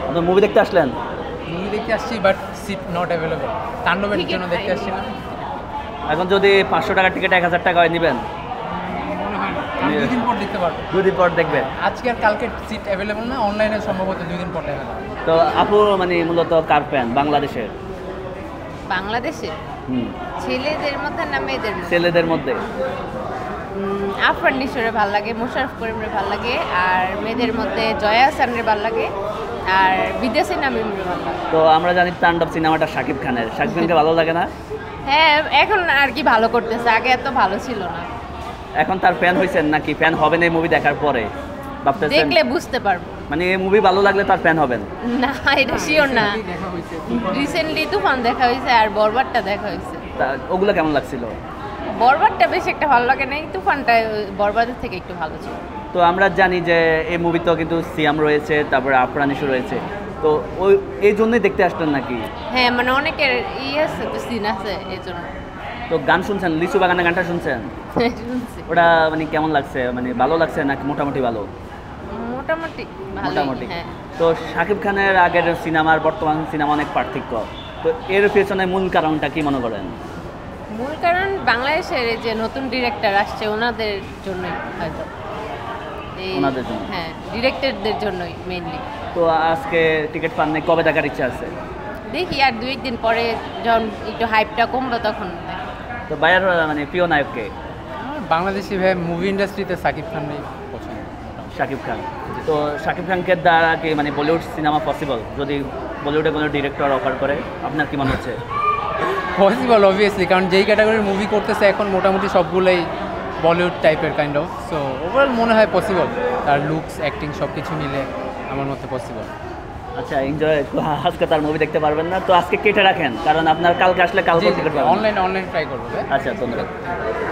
আপনি মুভি দেখতে আসলেন? মুভি দেখতে আসছি, বাট সিট নট অ্যাভেলেবল। তাণ্ডবের জন্য দেখতে আসছি না। এখন যদি 500 টাকার টিকিট 1000 টাকা হয় নেবেন? মনে হয় না, আমি 2 দিন পর দেখতে পারবো। 2 দিন পর দেখবেন? আজকে আর কালকে সিট অ্যাভেলেবল না, অনলাইনে সম্ভবত 2 দিন পর দেখা যাবে। তো আপু মানে মূলত কার ফ্যান বাংলাদেশের? বাংলাদেশে ছেলেদের মধ্যে না মেয়েদের মধ্যে? ছেলেদের মধ্যে আফরান নিশোরে ভালো লাগে, মোশাররফ করিমরে ভালো লাগে, আর মেয়েদের মধ্যে জয়া আহসানের ভালো লাগে, আর বিদেশি নামিমরে ভালো লাগে। তো আমরা জানি তাণ্ডব সিনেমাটা শাকিব খানের। শাকিব খানকে ভালো লাগে না? হ্যাঁ, এখন আর কি ভালো করতেছে, আগে এত ভালো ছিল না। এখন তার ফ্যান হয়েছেন নাকি ফ্যান হবেন এই মুভি দেখার পরে ভাবতেছেন? দেখলে বুঝতে পারবো। মানে এই মুভি ভালো লাগলে তার ফ্যান হবেন? না, এটা শিওর না। রিসেন্টলি তুফান দেখা হয়েছে আর বরবাদটা দেখা হয়েছে। ওগুলো কেমন লাগছিল? বরবাদটা বেশ একটা ভালো লাগে নাই, তুফানটা বরবাদের থেকে একটু ভালো ছিল। তো আমরা জানি যে এই মুভিতেও কিন্তু সিয়াম রয়েছে, তারপরে আফরান নিশো রয়েছে, তো ওই এই জন্যই দেখতে আসলেন নাকি? হ্যাঁ, মানে অনেকের আছে তো, সিন আছে এই জন্য। তো গান শুনছেন? লিচু বাগানের গানটা শুনছেন? শুনছি। ওটা মানে কেমন লাগছে? মানে ভালো লাগছে নাকি মোটামুটি ভালো? মোটামুটি মোটামুটি। হ্যাঁ। তো শাকিব খানের আগের সিনেমার বর্তমান সিনেমা অনেক পার্থক্য, তো এর পেছনে মূল কারণটা কি মনে করেন? মূল কারণ বাংলাদেশের এই যে নতুন ডিরেক্টর আসছে ওনাদের জন্যই হয়তো। ওনাদের জন্য? হ্যাঁ, ডিরেক্টরদের জন্যই মেইনলি। তো আজকে টিকিট পান নাই, কবে দেখার ইচ্ছা আছে? দেখি আর 2-1 দিন পরে যখন একটু হাইপটা কমবে তখন দেখি। তো ভাইয়ার মানে প্রিয় নায়ককে? বাংলাদেশি ভাই মুভি ইন্ডাস্ট্রিতে সাকিব খানই পছন্দ। শাকিব খান। তো শাকিব খানকে দ্বারা কি মানে বলিউড সিনেমা পসিবল যদি বলিউডে কোনো ডিরেক্টর অফার করে? আপনার কি মনে হচ্ছে? পসিবল অবভিয়াসলি, কারণ যেই ক্যাটাগরির মুভি করতেছে এখন মোটামুটি সবগুলোই বলিউড টাইপের কাইন্ড অফ। সো ওভারঅল মনে হয় পসিবল, তার লুকস অ্যাক্টিং সব কিছু মিলে আমার মতে পসিবল। আচ্ছা, এনজয়। আজকে তার মুভি দেখতে পারবেন না, তো আজকে কেটে রাখেন, কারণ আপনার কালকে আসলে কালকে টিকিট পাবেন। অনলাইন ট্রাই করবো। আচ্ছা, ধন্যবাদ।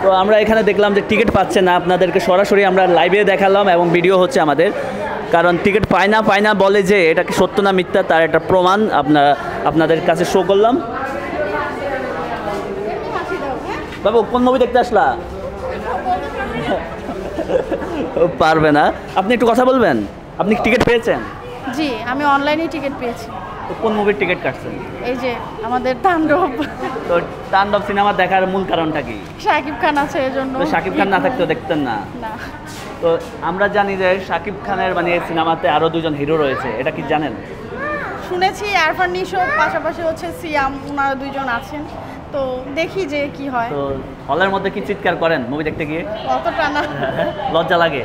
তো আমরা এখানে দেখলাম যে টিকিট পাচ্ছে না, আপনাদেরকে সরাসরি আমরা লাইভে দেখালাম এবং ভিডিও হচ্ছে আমাদের, কারণ টিকিট পায় না বলে যে এটা কি সত্য না মিথ্যা তার একটা প্রমাণ আপনাদের কাছে শো করলাম। বাবু কোন মুভি দেখতে আসলা? পারবে না। আপনি একটু কথা বলবেন? আপনি টিকিট পেয়েছেন? জি, আমি অনলাইনে টিকিট পেয়েছি। তো কোন মুভির টিকিট কাটছেন? এই যে আমাদের তাণ্ডব। তো তাণ্ডব সিনেমা দেখার মূল কারণটা কি? শাকিব খান আছে এজন্য। তো শাকিব খান না থাকতেও দেখতেন না? না। তো আমরা জানি যে শাকিব খানের মানে এই সিনেমাতে আরও 2জন হিরো রয়েছে, এটা কি জানেন? শুনেছি আরফান নিশো, পাশাপাশি হচ্ছে সিয়াম, ওনারা 2 জন আছেন। তো দেখি যে কি হয়। তো হলের মধ্যে কি চিৎকার করেন মুভি দেখতে গিয়ে? অতটা না। লজ্জা লাগে?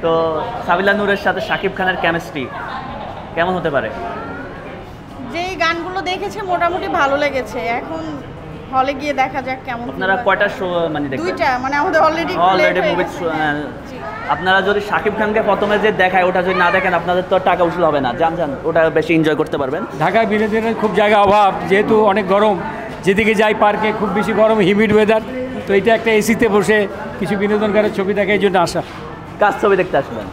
তো সাবিলা নূরের সাথে শাকিব খানের কেমিস্ট্রি কেমন হতে পারে? যেই গানগুলো দেখেছে মোটামুটি ভালো লেগেছে, এখন হলে গিয়ে দেখা যাক কেমন। আপনারা কয়টা শো মানে দেখবেন? 2টা, মানে আমাদের অলরেডি মুভি। আপনারা যদি শাকিব খানকে প্রথমে যে দেখায় ওটা যদি না দেখেন আপনাদের তো টাকা উসুল হবে না, জান ওটা বেশি এনজয় করতে পারবেন। ঢাকায় বিনোদনের খুব জায়গা অভাব, যেহেতু অনেক গরম, যেদিকে যাই পার্কে খুব বেশি গরম, হিউমিড ওয়েদার, তো এটা একটা এসিতে বসে কিছু বিনোদনকারের ছবি দেখা, এই জন্য আসা। কাজ ছবি দেখতে আসবেন?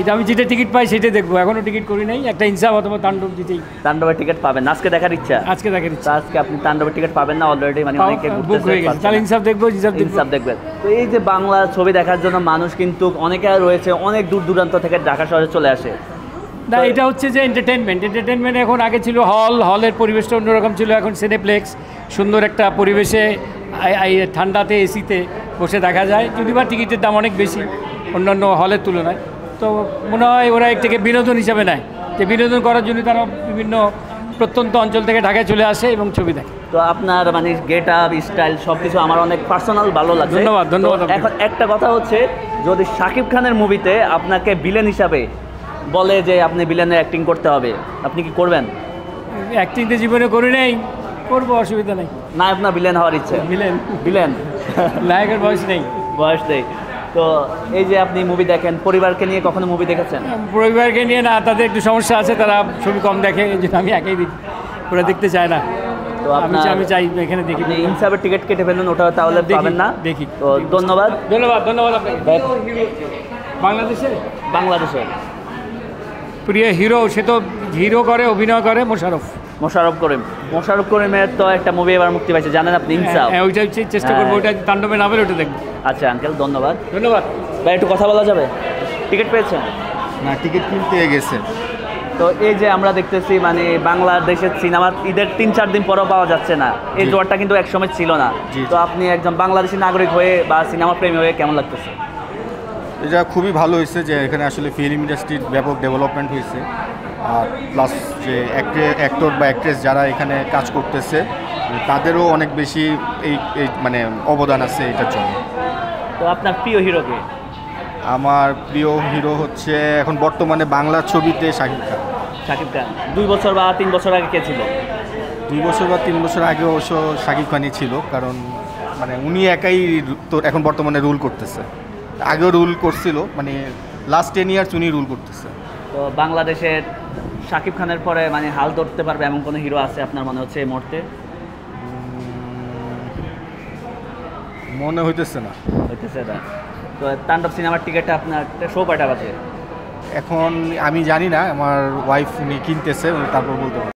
এটা আমি যেটা টিকিট পাই সেটা দেখবো, এখনও টিকিট করি নাই, একটা ইনসাফ অথবা তাণ্ডব দিতেই। তাণ্ডবের টিকিট পাবেন আজকে দেখার ইচ্ছা? আজকে দেখার ইচ্ছা। আজকে আপনি তাণ্ডবের টিকিট পাবেন না অলরেডি, মানে অনেকে বুক হয়ে গেছে, তাহলে ইনসাফ দেখবো। ইনসাফ দেখবেন। তো এই যে বাংলা ছবি দেখার জন্য মানুষ কিন্তু অনেকে রয়েছে অনেক দূর দূরান্ত থেকে ঢাকা শহরে চলে আসে। না, এটা হচ্ছে যে এন্টারটেনমেন্ট এখন আগে ছিল হলের পরিবেশটা অন্যরকম ছিল, এখন সিনেপ্লেক্স সুন্দর একটা পরিবেশে ঠান্ডাতে এসিতে বসে দেখা যায়, যদি বা টিকিটের দাম অনেক বেশি অন্যান্য হলের তুলনায়। তো মনে হয় ওরা একটাকে বিনোদন হিসাবে নেয়, যে বিনোদন করার জন্য তারা বিভিন্ন প্রত্যন্ত অঞ্চল থেকে ঢাকায় চলে আসে এবং ছবি দেখে। তো আপনার মানে গেট আপ স্টাইল সব কিছু আমার অনেক পার্সোনাল ভালো লাগে। ধন্যবাদ। এখন একটা কথা হচ্ছে, যদি শাকিব খানের মুভিতে আপনাকে ভিলেন হিসাবে বলে যে আপনি ভিলেনের অ্যাক্টিং করতে হবে, আপনি কি করবেন? অ্যাক্টিং তো জীবনে করি নাই, করবো, অসুবিধা নেই। নায়ক না ভিলেন হওয়ার ইচ্ছে? ভিলেন। নায়কের বয়স নেই। তো এই যে আপনি মুভি দেখেন, পরিবারকে নিয়ে কখনো মুভি দেখেছেন? পরিবারকে নিয়ে না, তাদের একটু সমস্যা আছে, তারা ছবি কম দেখে, এই জন্য আমি একাই দেখি, ওরা দেখতে চায় না। তো আমি চাই এখানে দেখি। ইনসাফের টিকিট কেটে ফেলুন, ওটা তাহলে পাবেন না। দেখি। তো ধন্যবাদ আপনাকে। বাংলাদেশের প্রিয় হিরো, সে তো হিরো করে, অভিনয় করে, মোশাররফ করিমের তো একটা মুভি এবার মুক্তি পাইছে, জানেন আপনি? ইনসাফ। ওইটা চেষ্টা করবো, ওইটা তাণ্ডবে না পেলে ওটা দেখবো। আচ্ছা আঙ্কেল, ধন্যবাদ। ভাই একটু কথা বলা যাবে? টিকিট পেয়েছেন? না, টিকিট কিনতে গেছে। তো এই যে আমরা দেখতেছি মানে বাংলাদেশের সিনেমা ঈদের 3-4 দিন পরেও পাওয়া যাচ্ছে না, এই জি। জোয়ারটা কিন্তু একসময় ছিল না। জি, তো জি। আপনি একজন বাংলাদেশি নাগরিক হয়ে বা সিনেমা প্রেমী হয়ে কেমন লাগতেছে? এটা খুবই ভালো হয়েছে যে এখানে আসলে ফিল্ম ইন্ডাস্ট্রির ব্যাপক ডেভেলপমেন্ট হয়েছে, আর প্লাস যে অ্যাক্টর বা অ্যাক্ট্রেস যারা এখানে কাজ করতেছে তাদেরও অনেক বেশি এই মানে অবদান আছে এটার জন্য। তো আপনার প্রিয় হিরোকে? আমার প্রিয় হিরো হচ্ছে এখন বর্তমানে বাংলা ছবিতে শাকিব খান। শাকিব খান। 2 বছর বা 3 বছর আগে কে ছিল? 2 বছর বা 3 বছর আগে অবশ্য শাকিব খানই ছিল, কারণ মানে উনি একাই তো এখন বর্তমানে রুল করতেছে, আগেও রুল করছিল, মানে লাস্ট 10 ইয়ার্স উনি রুল করতেছে। তো বাংলাদেশের শাকিব খানের পরে মানে হাল ধরতে পারবে এমন কোনো হিরো আছে আপনার মনে হচ্ছে এই মুহূর্তে? মনে হইতেছে না হইতেছে না। তো তাণ্ডব সিনেমার টিকিটটা আপনার শো কয়টা বাজে? এখন, আমি জানি না, আমার ওয়াইফ উনি কিনতেছে, উনি তারপর বলতে পারবে।